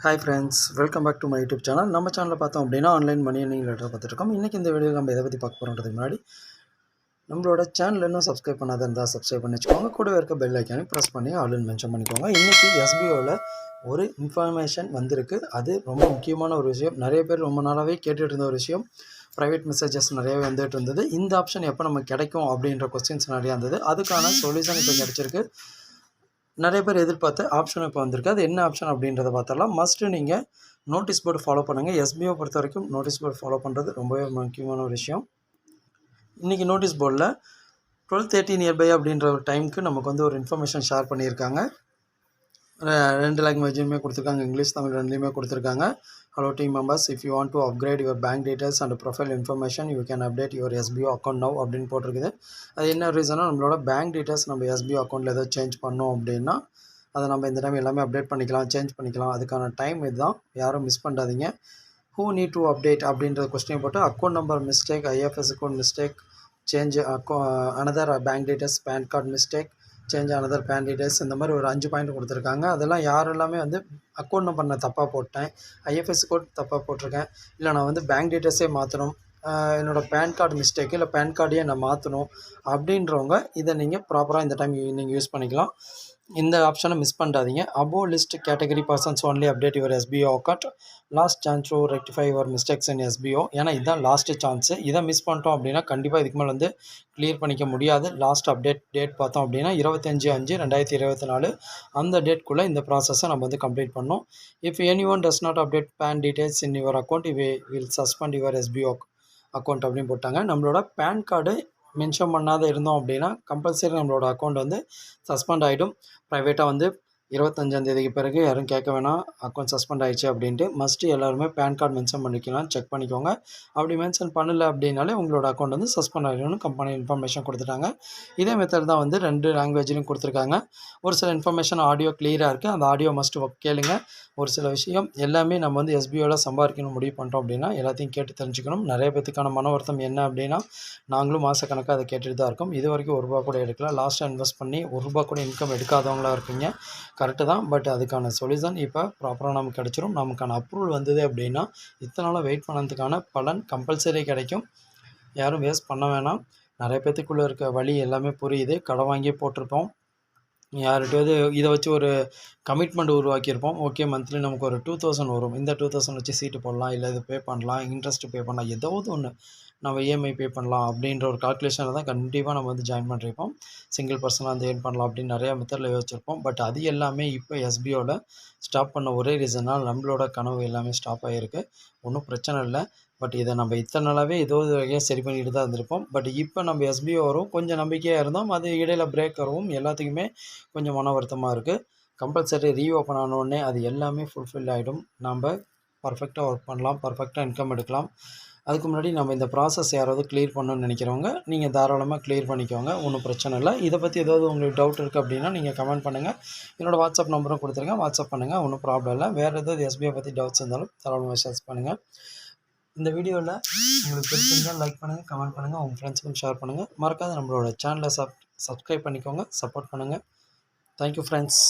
Hi friends, welcome back to my YouTube channel. நம்ம சேனலில் பார்த்தோம் அப்படின்னா ஆன்லைன் மணி ஏர்னிங் லெட்டர் பார்த்துருக்கோம். இன்றைக்கி இந்த வீடியோவில் நம்ம எதை பற்றி பார்க்க போகிறோன்றதுக்கு முன்னாடி நம்மளோட சேனல் இன்னும் சப்ஸ்கிரைப் பண்ணாத இருந்தால் சப்ஸ்கிரைப் பண்ணி வச்சுக்கோங்க. கூடவே இருக்க பெல் ஐக்கானே ப்ரெஸ் பண்ணி ஆல்னு மென்ஷன் பண்ணிக்கோங்க. இன்றைக்கி எஸ்பிஓவில் ஒரு இன்ஃபர்மேஷன் வந்திருக்கு. அது ரொம்ப முக்கியமான ஒரு விஷயம். நிறைய பேர் ரொம்ப நாளாகவே கேட்டுகிட்டு இருந்த ஒரு விஷயம். ப்ரைவேட் மெசேஜஸ் நிறையவே வந்துட்டு இருந்தது. இந்த ஆப்ஷன் எப்போ நமக்கு கிடைக்கும் அப்படின்ற கொஸ்டின்ஸ் நிறையா இருந்தது. அதுக்கான சொல்யூஷன் இப்போ கிடச்சிருக்கு. நிறைய பேர் எதிர்பார்த்த ஆப்ஷன் இப்போ வந்திருக்கு. அது என்ன ஆப்ஷன் அப்படின்றத பார்த்தரலாம். மஸ்ட்டு நீங்கள் நோட்டீஸ் போர்டு ஃபாலோ பண்ணுங்கள். எஸ்பிஓ பொறுத்த வரைக்கும் நோட்டீஸ் போர்டு ஃபாலோ பண்ணுறது ரொம்பவே முக்கியமான ஒரு விஷயம். இன்றைக்கி நோட்டீஸ் போர்டில் 12:30 நியர்பை அப்படின்ற ஒரு டைமுக்கு நமக்கு வந்து ஒரு இன்ஃபர்மேஷன் ஷேர் பண்ணியிருக்காங்க. 2 லாங்குவேஜுமே கொடுத்துருக்காங்க. இங்கிலீஷ், தமிழ் ரெண்டுலேயுமே கொடுத்துருக்காங்க. Hello team members, if you want to upgrade your bank details and profile information, you can update your SBO account now அப்படின்னு போட்டிருக்குது. அது என்ன ரீசனாக நம்மளோட பேங்க் டீட்டெயில்ஸ் நம்ம SBO அக்கௌண்ட்டில் ஏதோ சேஞ்ச் பண்ணோம் அப்படின்னா அதை நம்ம இந்த டைம் எல்லாமே அப்டேட் பண்ணிக்கலாம், சேஞ்ச் பண்ணிக்கலாம். அதுக்கான டைம் இதுதான், யாரும் மிஸ் பண்ணாதீங்க. who need to update அப்படின்ற கொஸ்டின் போட்டு account number mistake, IFS account mistake, change another bank details, PAN card mistake, change another PAN details, இந்த மாதிரி ஒரு 5 பாயிண்ட் கொடுத்துருக்காங்க. அதெல்லாம் யாரெல்லாமே வந்து அக்கௌண்ட் நம்பர் நான் தப்பாக போட்டேன், ஐஎஃப்எஸ் கோட் தப்பாக போட்டிருக்கேன், இல்லை நான் வந்து பேங்க் டீட்டெயில்ஸே மாற்றணும், என்னோடய பேன் கார்டு மிஸ்டேக்கு, இல்லை பேன் கார்டையே நான் மாற்றணும் அப்படின்றவங்க இதை நீங்கள் ப்ராப்பராக இந்த டைம் நீங்கள் யூஸ் பண்ணிக்கலாம். இந்த ஆப்ஷனை மிஸ் பண்ணாதீங்க. Above list category persons only update your SBO account, last chance to rectify your mistakes in SPO. ஏன்னா இதுதான் லாஸ்ட்டு சான்ஸு. இதை மிஸ் பண்ணிட்டோம் அப்படின்னா கண்டிப்பாக இதுக்கு மேலே வந்து கிளியர் பண்ணிக்க முடியாது. லாஸ்ட் அப்டேட் டேட் பார்த்தோம் அப்படின்னா 25/5/2024. அந்த டேட்குள்ளே இந்த ப்ராசஸை நம்ம வந்து கம்ப்ளீட் பண்ணோம். If any one does not update PAN details in your account will suspend your SBO account அப்படின்னு போட்டாங்க. நம்மளோட பேன் கார்டு மென்ஷன் பண்ணாத இருந்தோம் அப்படின்னா கம்பல்சரி நம்மளோட அக்கௌண்ட் வந்து சஸ்பெண்ட் ஆகிடும். ப்ரைவேட்டாக வந்து 25ஆம் தேதிக்கு பிறகு யாரும் கேட்க வேணாம் அக்கௌண்ட் சஸ்பெண்ட் ஆகிடுச்சு அப்படின்ட்டு. மஸ்ட்டு எல்லாருமே பேன் கார்டு மென்ஷன் பண்ணிக்கலாம், செக் பண்ணிக்கோங்க. அப்படி மென்ஷன் பண்ணலை அப்படின்னாலே உங்களோட அக்கௌண்ட் வந்து சஸ்பெண்ட் ஆகிடும்னு கம்பெனி இன்ஃபர்மேஷன் கொடுத்துட்டாங்க. இதே மெத்தட் தான் வந்து 2 லாங்குவேஜ்லையும் கொடுத்துருக்காங்க. ஒரு சில இன்ஃபர்மேஷன் ஆடியோ கிளியராக இருக்குது. அந்த ஆடியோ மஸ்ட்டு கேளுங்க. ஒரு சில விஷயம் எல்லாமே நம்ம வந்து எஸ்பிஓவில் சம்பாதிக்கணும் முடிவு பண்ணுறோம் அப்படின்னா எல்லாத்தையும் கேட்டு தெரிஞ்சுக்கணும். நிறைய பேத்துக்கான மன வருத்தம் என்ன அப்படின்னா நாங்களும் மாதக்கணக்காக அதை கேட்டுட்டு தான் இருக்கோம். இது வரைக்கும் ₹1 கூட எடுக்கல. லாஸ்ட்டாக இன்வெஸ்ட் பண்ணி ₹1 கூட இன்கம் எடுக்காதவங்களாக இருப்பீங்க. கரெக்டு தான். பட் அதுக்கான சொல்யூஷன் இப்போ ப்ராப்பராக நமக்கு கிடச்சிரும். நமக்கான அப்ரூவல் வந்தது அப்படின்னா இத்தனை நாளாக வெயிட் பண்ணதுக்கான பலன் கம்பல்சரி கிடைக்கும். யாரும் வேஸ்ட் பண்ண வேணாம். நிறைய பேத்துக்குள்ளே இருக்க வழி எல்லாமே புரியுது. கடன் வாங்கி போட்டிருப்போம். யார்கிட்டயாவது இதை வச்சு ஒரு கமிட்மெண்ட் உருவாக்கியிருப்போம். ஓகே, மந்த்லி நமக்கு ஒரு 2000 வரும், இந்த 2000 வச்சு சீட்டு போடலாம், இல்லை இது பே பண்ணலாம், இன்ட்ரெஸ்ட் பே பண்ணலாம், ஏதாவது ஒன்று நம்ம இஎம்ஐ பே பண்ணலாம் அப்படின்ற ஒரு கால்குலேஷனில் தான் கண்டிப்பாக நம்ம வந்து ஜாயின் பண்ணியிருப்போம். சிங்கிள் பர்சனாக வந்து ஏர்ன் பண்ணலாம் அப்படின்னு நிறையா மெத்தடில் யோசிச்சிருப்போம். பட் அது எல்லாமே இப்போ எஸ்பிஓவில் ஸ்டாப் பண்ண ஒரே ரீசனால் நம்மளோட கனவு எல்லாமே ஸ்டாப் ஆகிருக்கு. ஒன்றும் பிரச்சனை இல்லை. பட் இதை நம்ம இத்தனை நாளாகவே ஏதோ ஒரு வகையாக சரி பண்ணிட்டு தான் இருந்திருப்போம். பட் இப்போ நம்ம எஸ்பிஓ வரும் கொஞ்சம் நம்பிக்கையாக இருந்தோம். அது இடையில பிரேக் வரவும் எல்லாத்துக்குமே கொஞ்சம் மன வருத்தமாக இருக்குது. கம்பல்சரி ரீஓப்பன் ஆனோடனே அது எல்லாமே ஃபுல்ஃபில் ஆகிடும். நம்ம பர்ஃபெக்டாக ஒர்க் பண்ணலாம், பர்ஃபெக்டாக இன்கம் எடுக்கலாம். அதுக்கு முன்னாடி நம்ம இந்த ப்ராசஸ் யாராவது கிளியர் பண்ணணும்னு நினைக்கிறவங்க நீங்கள் தாராளமாக கிளியர் பண்ணிக்கோங்க, ஒன்றும் பிரச்சனை இல்லை. இதை பற்றி ஏதாவது உங்களுக்கு டவுட் இருக்குது அப்படின்னா நீங்கள் கமெண்ட் பண்ணுங்கள். என்னோடய வாட்ஸ்அப் நம்பரும் கொடுத்துருங்க, வாட்ஸ்அப் பண்ணுங்கள், ஒன்றும் ப்ராப்ளம் இல்லை. வேறு ஏதாவது எஸ்பிஐ பற்றி டவுட்ஸ் இருந்தாலும் தாராளமாக மெசேஜ் பண்ணுங்கள். இந்த வீடியோவில் உங்களுக்கு பிடிச்சிருந்தால் லைக் பண்ணுங்கள், கமெண்ட் பண்ணுங்கள், உங்கள் ஃப்ரெண்ட்ஸுக்கும் ஷேர் பண்ணுங்கள். மறக்காத நம்மளோட சேனலை சப்ஸ்கிரைப் பண்ணிக்கோங்க, சப்போர்ட் பண்ணுங்கள். Thank you friends.